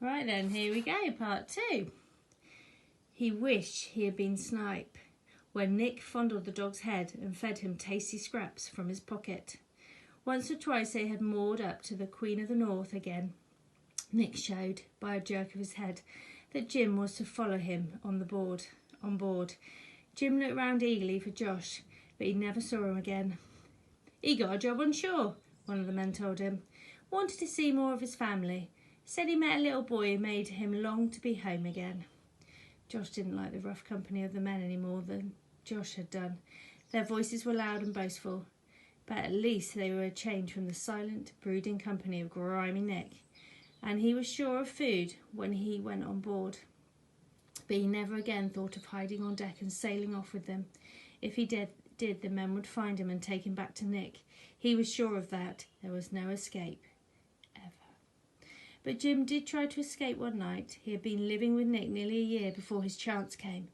Right then, here we go, part 2. He wished he had been Snipe when Nick fondled the dog's head and fed him tasty scraps from his pocket. Once or twice they had moored up to the Queen of the North again. Nick showed, by a jerk of his head, that Jim was to follow him on board. Jim looked round eagerly for Josh, but he never saw him again. "He got a job on shore," one of the men told him. "Wanted to see more of his family. Said he met a little boy who made him long to be home again." Josh didn't like the rough company of the men any more than Josh had done. Their voices were loud and boastful, but at least they were a change from the silent, brooding company of grimy Nick, and he was sure of food when he went on board. But he never again thought of hiding on deck and sailing off with them. If he did, the men would find him and take him back to Nick. He was sure of that. There was no escape. But Jim did try to escape one night. He had been living with Nick nearly a year before his chance came.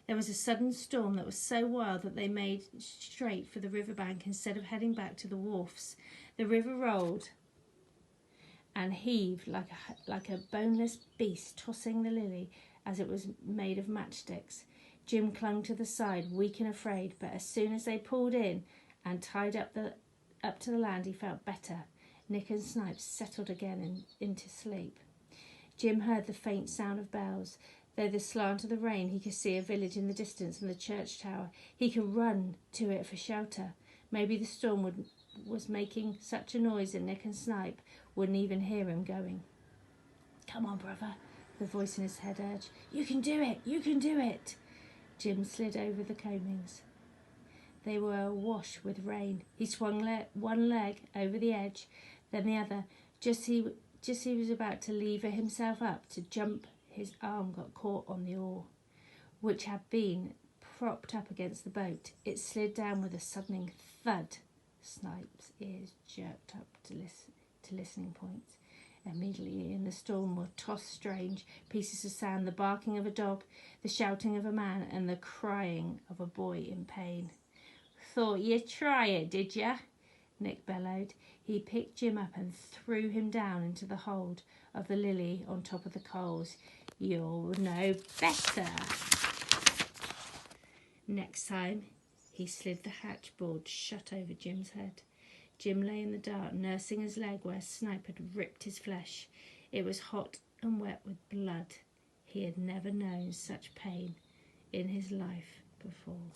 There was a sudden storm that was so wild that they made straight for the riverbank instead of heading back to the wharfs. The river rolled and heaved like a boneless beast tossing the Lily as it was made of matchsticks. Jim clung to the side, weak and afraid, but as soon as they pulled in and tied up to the land, he felt better. Nick and Snipe settled again into sleep. Jim heard the faint sound of bells. Through the slant of the rain, he could see a village in the distance and the church tower. He could run to it for shelter. Maybe the storm was making such a noise that Nick and Snipe wouldn't even hear him going. "Come on, brother," the voice in his head urged. "You can do it! You can do it!" Jim slid over the coamings. They were awash with rain. He swung one leg over the edge, then the other. Just as he was about to lever himself up to jump, his arm got caught on the oar, which had been propped up against the boat. It slid down with a sudden thud. Snipe's ears jerked up to listening points. Immediately in the storm were tossed strange pieces of sound, the barking of a dog, the shouting of a man, and the crying of a boy in pain. "Thought you'd try it, did ya?" Nick bellowed. He picked Jim up and threw him down into the hold of the Lily on top of the coals. "You'll know better." Next time, he slid the hatchboard shut over Jim's head. Jim lay in the dark, nursing his leg where Snipe had ripped his flesh. It was hot and wet with blood. He had never known such pain in his life before.